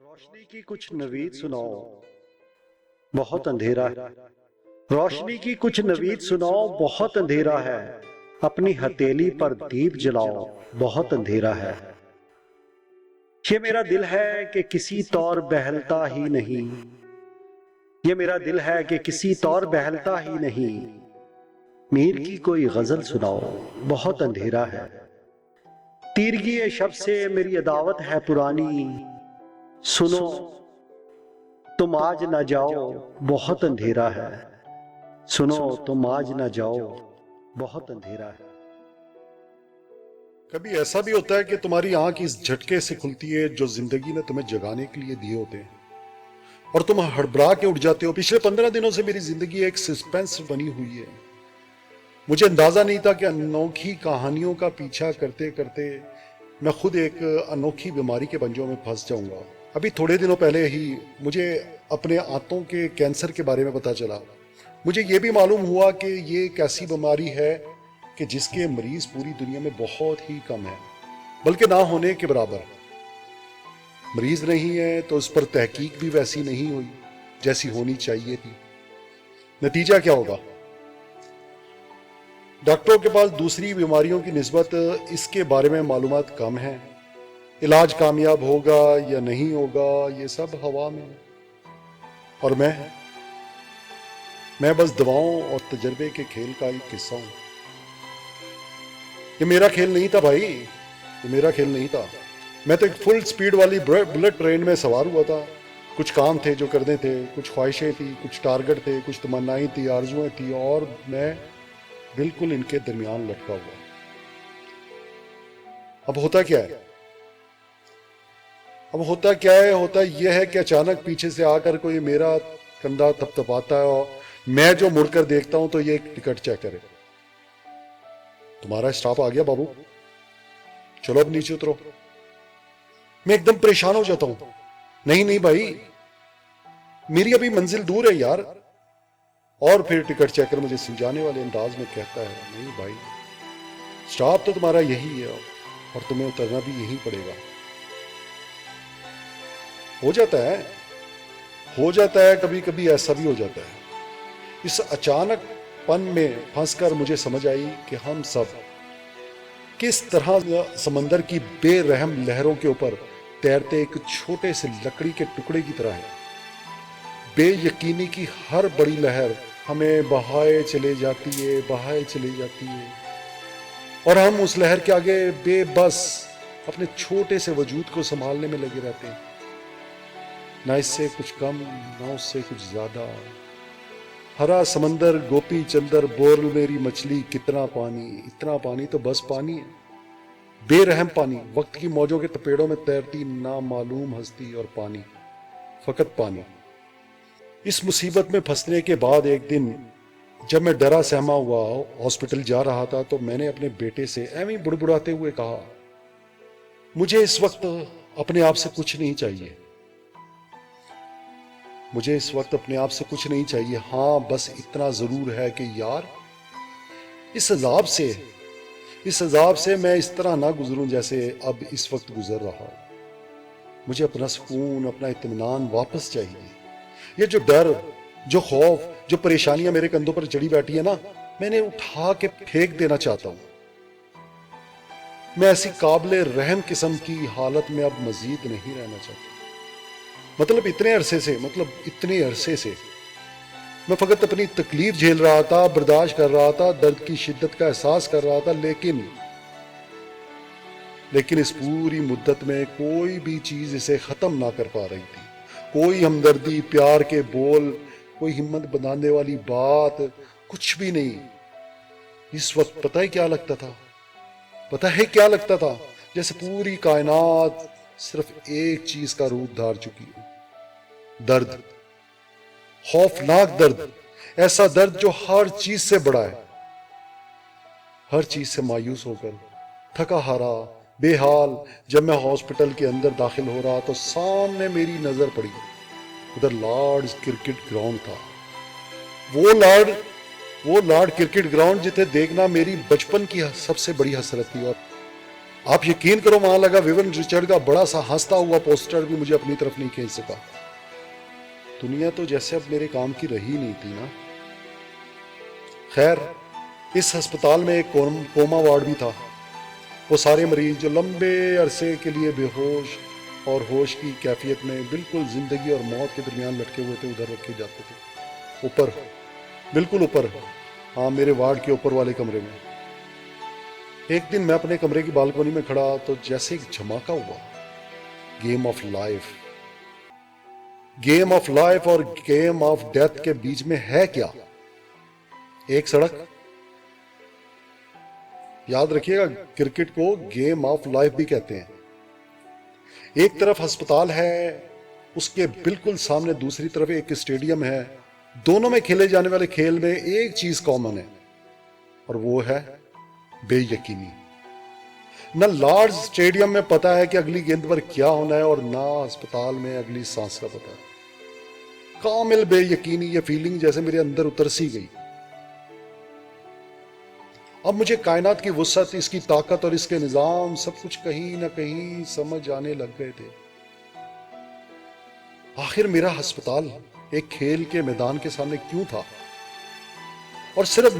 روشنی کی کچھ نوید سناؤ، بہت اندھیرا ہے۔ روشنی کی کچھ نوید سناؤ، بہت اندھیرا ہے۔ اپنی ہتھیلی پر دیپ جلاؤ، بہت اندھیرا ہے۔ یہ میرا دل ہے کہ کسی طور بہلتا ہی نہیں، یہ میرا دل ہے کہ کسی طور بہلتا ہی نہیں۔ میر کی کوئی غزل سناؤ، بہت اندھیرا ہے۔ تیرگی شب سے میری عداوت ہے پرانی، سنو تم آج نہ جاؤ، بہت اندھیرا ہے۔ سنو تم آج نہ جاؤ، بہت اندھیرا ہے۔ کبھی ایسا بھی ہوتا ہے کہ تمہاری آنکھ اس جھٹکے سے کھلتی ہے جو زندگی نے تمہیں جگانے کے لیے دیے ہوتے ہیں، اور تم ہڑبڑا کے اٹھ جاتے ہو۔ پچھلے 15 دنوں سے میری زندگی ایک سسپینس بنی ہوئی ہے۔ مجھے اندازہ نہیں تھا کہ انوکھی کہانیوں کا پیچھا کرتے کرتے میں خود ایک انوکھی بیماری کے پنجوں میں پھنس جاؤں گا۔ ابھی تھوڑے دنوں پہلے ہی مجھے اپنے آنتوں کے کینسر کے بارے میں پتا چلا۔ مجھے یہ بھی معلوم ہوا کہ یہ ایک ایسی بیماری ہے کہ جس کے مریض پوری دنیا میں بہت ہی کم ہیں، بلکہ نہ ہونے کے برابر۔ مریض نہیں ہے تو اس پر تحقیق بھی ویسی نہیں ہوئی جیسی ہونی چاہیے تھی۔ نتیجہ کیا ہوگا؟ ڈاکٹروں کے پاس دوسری بیماریوں کی نسبت اس کے بارے میں معلومات کم ہیں۔ علاج کامیاب ہوگا یا نہیں ہوگا یہ سب ہوا میں، اور میں بس دواؤں اور تجربے کے کھیل کا ایک قصہ ہوں۔ یہ میرا کھیل نہیں تھا بھائی، یہ میرا کھیل نہیں تھا۔ میں تو ایک فل سپیڈ والی بلٹ ٹرین میں سوار ہوا تھا۔ کچھ کام تھے جو کرنے تھے، کچھ خواہشیں تھی، کچھ ٹارگٹ تھے، کچھ تمنائیں تھی، آرزویں تھی، اور میں بالکل ان کے درمیان لٹکا ہوا۔ اب ہوتا کیا ہے؟ ہوتا یہ ہے کہ اچانک پیچھے سے آ کر کوئی میرا کندھا تھپتھپاتا ہے، اور میں جو مڑ کر دیکھتا ہوں تو یہ ایک ٹکٹ چیکر ہے۔ تمہارا اسٹاپ آ گیا بابو، چلو اب نیچے اترو۔ میں ایک دم پریشان ہو جاتا ہوں۔ نہیں بھائی، میری ابھی منزل دور ہے یار۔ اور پھر ٹکٹ چیکر مجھے سمجھانے والے انداز میں کہتا ہے، نہیں بھائی، اسٹاپ تو تمہارا یہی ہے اور تمہیں اترنا بھی یہی پڑے گا۔ ہو جاتا ہے کبھی کبھی ایسا بھی ہو جاتا ہے۔ اس اچانک پن میں پھنس کر مجھے سمجھ آئی کہ ہم سب کس طرح سمندر کی بے رحم لہروں کے اوپر تیرتے ایک چھوٹے سے لکڑی کے ٹکڑے کی طرح ہے۔ بے یقینی کی ہر بڑی لہر ہمیں بہائے چلے جاتی ہے، اور ہم اس لہر کے آگے بے بس اپنے چھوٹے سے وجود کو سنبھالنے میں لگے رہتے ہیں۔ نہ اس سے کچھ کم، نہ اس سے کچھ زیادہ۔ ہرا سمندر، گوپی چندر، بول میری مچھلی، کتنا پانی، اتنا پانی تو بس پانی ہے۔ بے رحم پانی، وقت کی موجوں کے تپیڑوں میں تیرتی نامعلوم ہستی، اور پانی، فقط پانی۔ اس مصیبت میں پھنسنے کے بعد ایک دن جب میں ڈرا سہما ہوا ہاسپٹل جا رہا تھا تو میں نے اپنے بیٹے سے ایویں بڑبڑاتے ہوئے کہا، مجھے اس وقت اپنے آپ سے کچھ نہیں چاہیے، ہاں بس اتنا ضرور ہے کہ یار اس عذاب سے میں اس طرح نہ گزروں جیسے اب اس وقت گزر رہا ہوں۔ مجھے اپنا سکون، اپنا اطمینان واپس چاہیے۔ یہ جو ڈر، جو خوف، جو پریشانیاں میرے کندھوں پر چڑھی بیٹھی ہے نا، میں نے اٹھا کے پھینک دینا چاہتا ہوں۔ میں ایسی قابل رحم قسم کی حالت میں اب مزید نہیں رہنا چاہتا۔ مطلب اتنے عرصے سے میں فقط اپنی تکلیف جھیل رہا تھا، برداشت کر رہا تھا، درد کی شدت کا احساس کر رہا تھا، لیکن اس پوری مدت میں کوئی بھی چیز اسے ختم نہ کر پا رہی تھی۔ کوئی ہمدردی، پیار کے بول، کوئی ہمت بندھانے والی بات، کچھ بھی نہیں۔ اس وقت پتہ ہے کیا لگتا تھا؟ جیسے پوری کائنات صرف ایک چیز کا روپ دھار چکی ہے، درد، خوفناک درد، ایسا درد جو ہر چیز سے بڑا ہے۔ ہر چیز سے مایوس ہو کر، تھکا ہارا، بے حال جب میں ہاسپٹل کے اندر داخل ہو رہا تو سامنے میری نظر پڑی، ادھر لارڈز کرکٹ گراؤنڈ تھا۔ وہ لارڈ کرکٹ گراؤنڈ جسے دیکھنا میری بچپن کی سب سے بڑی حسرت تھی، آپ یقین کرو وہاں لگا ویون رچرڈ کا بڑا سا ہنستا ہوا پوسٹر بھی مجھے اپنی طرف نہیں کھینچ سکا. دنیا تو جیسے اب میرے کام کی رہی نہیں تھی نا. خیر اس ہسپتال میں ایک کوما وارڈ بھی تھا. وہ سارے مریض جو لمبے عرصے کے لیے بے ہوش اور ہوش کی کیفیت میں بالکل زندگی اور موت کے درمیان لٹکے ہوئے تھے ادھر رکھے جاتے تھے. اوپر بالکل اوپر, ہاں میرے وارڈ کے اوپر والے کمرے میں. ایک دن میں اپنے کمرے کی بالکونی میں کھڑا تو جیسے ایک دھماکہ ہوا. Game of life, game of life اور گیم آف ڈیتھ کے بیچ میں ہے کیا؟ ایک سڑک. یاد رکھیے گا کرکٹ کو گیم آف لائف بھی کہتے ہیں. ایک طرف ہسپتال ہے, اس کے بالکل سامنے دوسری طرف ایک اسٹیڈیم ہے. دونوں میں کھیلے جانے والے کھیل میں ایک چیز کامن ہے اور وہ ہے بے یقینی. نہ لارڈز اسٹیڈیم میں پتا ہے کہ اگلی گیند پر کیا ہونا ہے اور نہ ہسپتال میں اگلی سانس کا پتا ہے. کامل بے یقینی, یہ فیلنگ جیسے میرے اندر اتر سی گئی. اب مجھے کائنات کی وسعت, اس کی طاقت اور اس کے نظام سب کچھ کہیں نہ کہیں سمجھ آنے لگ گئے تھے. آخر میرا ہسپتال ایک کھیل کے میدان کے سامنے کیوں تھا؟ اور صرف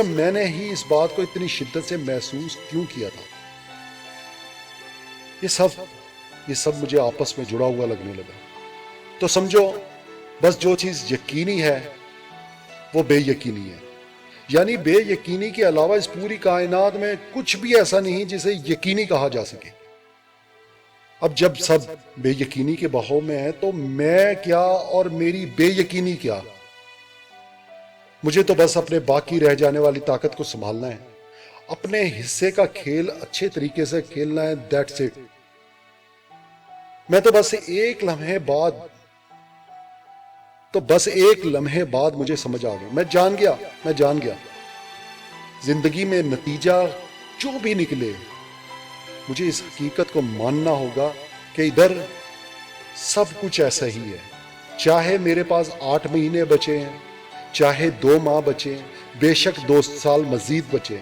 میں نے ہی اس بات کو اتنی شدت سے محسوس کیوں کیا تھا؟ یہ سب مجھے آپس میں جڑا ہوا لگنے لگا. تو سمجھو بس جو چیز یقینی ہے وہ بے یقینی ہے. یعنی بے یقینی کے علاوہ اس پوری کائنات میں کچھ بھی ایسا نہیں جسے یقینی کہا جا سکے. اب جب سب بے یقینی کے بہاؤ میں ہے تو میں کیا اور میری بے یقینی کیا؟ مجھے تو بس اپنے باقی رہ جانے والی طاقت کو سنبھالنا ہے, اپنے حصے کا کھیل اچھے طریقے سے کھیلنا ہے. That's it. میں تو بس ایک لمحے بعد مجھے سمجھ آ گیا. میں جان گیا زندگی میں نتیجہ جو بھی نکلے مجھے اس حقیقت کو ماننا ہوگا کہ ادھر سب کچھ ایسا ہی ہے. چاہے میرے پاس 8 مہینے بچے ہیں, چاہے 2 ماہ بچے, بے شک 2 سال مزید بچے,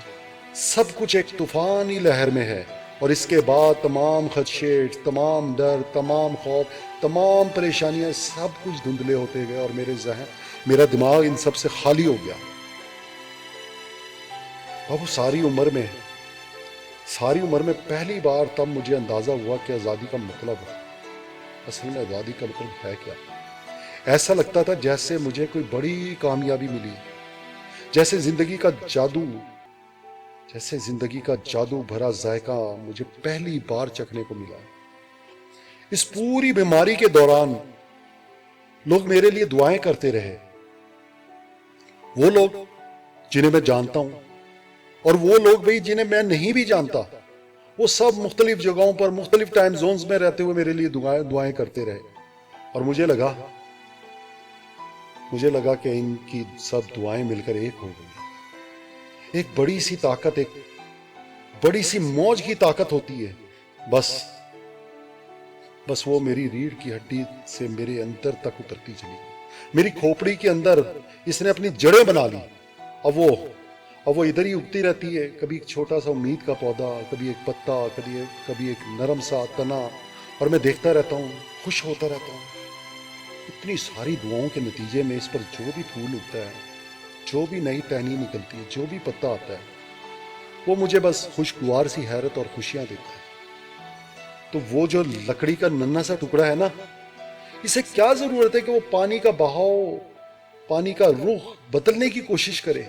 سب کچھ ایک طوفانی لہر میں ہے. اور اس کے بعد تمام خدشے, تمام ڈر, تمام خوف, تمام پریشانیاں سب کچھ دھندلے ہوتے گئے اور میرا دماغ ان سب سے خالی ہو گیا. اب ساری عمر میں پہلی بار تب مجھے اندازہ ہوا کہ آزادی کا مطلب ہے. اصل میں آزادی کا مطلب ہے کیا؟ ایسا لگتا تھا جیسے مجھے کوئی بڑی کامیابی ملی, جیسے زندگی کا جادو بھرا ذائقہ مجھے پہلی بار چکھنے کو ملا. اس پوری بیماری کے دوران لوگ میرے لیے دعائیں کرتے رہے. وہ لوگ جنہیں میں جانتا ہوں اور وہ لوگ بھی جنہیں میں نہیں بھی جانتا, وہ سب مختلف جگہوں پر مختلف ٹائم زونز میں رہتے ہوئے میرے لیے دعائیں کرتے رہے. اور مجھے لگا کہ ان کی سب دعائیں مل کر ایک ہو گئی. ایک بڑی سی طاقت, ایک بڑی سی موج کی طاقت ہوتی ہے. بس وہ میری ریڑھ کی ہڈی سے میرے اندر تک اترتی چلی گئی. میری کھوپڑی کے اندر اس نے اپنی جڑیں بنا لی. اب وہ ادھر ہی اگتی رہتی ہے, کبھی ایک چھوٹا سا امید کا پودا, کبھی ایک پتا, کبھی ایک نرم سا تنا, اور میں دیکھتا رہتا ہوں, خوش ہوتا رہتا ہوں. اتنی ساری دعاؤں کے نتیجے میں اس پر جو بھی پھول اگتا ہے, جو بھی نئی ٹہنی نکلتی ہے, جو بھی پتا آتا ہے, وہ مجھے بس خوشگوار سی حیرت اور خوشیاں دیتا ہے. تو وہ جو لکڑی کا ننھا سا ٹکڑا ہے نا, اسے کیا ضرورت ہے کہ وہ پانی کا بہاؤ, پانی کا رخ بدلنے کی کوشش کرے.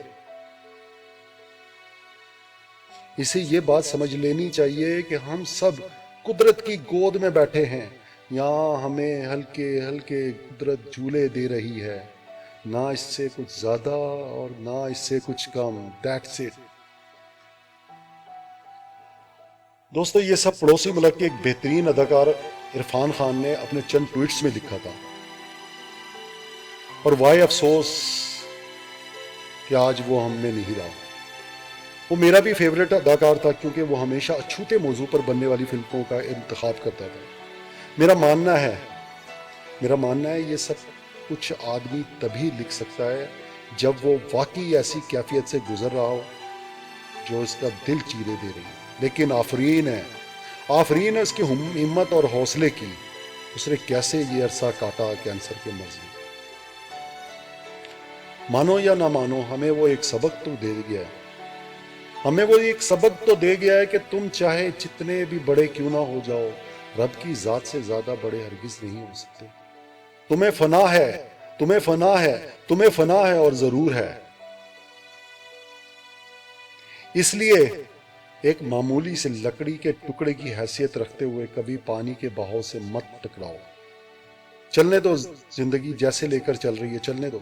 اسے یہ بات سمجھ لینی چاہیے کہ ہم سب قدرت کی گود میں بیٹھے ہیں. یہاں ہمیں ہلکے ہلکے قدرت جھولے دے رہی ہے, نہ اس سے کچھ زیادہ اور نہ اس سے کچھ کم. That's it. دوستو, یہ سب پڑوسی ملک کے ایک بہترین اداکار عرفان خان نے اپنے چند ٹویٹس میں لکھا تھا. اور وائے افسوس کہ آج وہ ہم میں نہیں رہا. وہ میرا بھی فیوریٹ اداکار تھا کیونکہ وہ ہمیشہ اچھوتے موضوع پر بننے والی فلموں کا انتخاب کرتا تھا. میرا ماننا ہے یہ سب کچھ آدمی تبھی لکھ سکتا ہے جب وہ واقعی ایسی کیفیت سے گزر رہا ہو جو اس کا دل چیرے دے رہی ہے. لیکن آفرین ہے اس کی ہمت اور حوصلے کی، اس نے کیسے یہ عرصہ کاٹا کینسر کے مرض میں۔ مانو یا نہ مانو، ہمیں وہ ایک سبق تو دے گیا ہے، ہمیں وہ ایک سبق تو دے گیا ہے کہ تم چاہے جتنے بھی بڑے کیوں نہ ہو جاؤ، رب کی ذات سے زیادہ بڑے ہرگز نہیں ہو سکتے۔ تمہیں فنا ہے اور ضرور ہے۔ اس لیے ایک معمولی سے لکڑی کے ٹکڑے کی حیثیت رکھتے ہوئے کبھی پانی کے بہاؤ سے مت ٹکراؤ۔ چلنے دو زندگی جیسے لے کر چل رہی ہے، چلنے دو،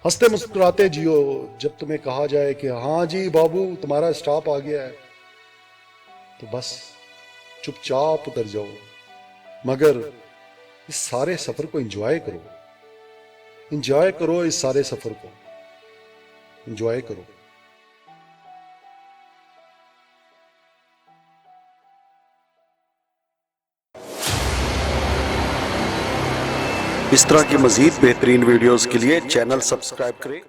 ہنستے مسکراتے جیو۔ جب تمہیں کہا جائے کہ ہاں جی بابو تمہارا اسٹاپ آ گیا ہے، تو بس چپ چاپ اتر جاؤ، مگر اس سارے سفر کو انجوائے کرو، اس سارے سفر کو انجوائے کرو۔ اس طرح کی مزید بہترین ویڈیوز کے لیے چینل سبسکرائب کریں۔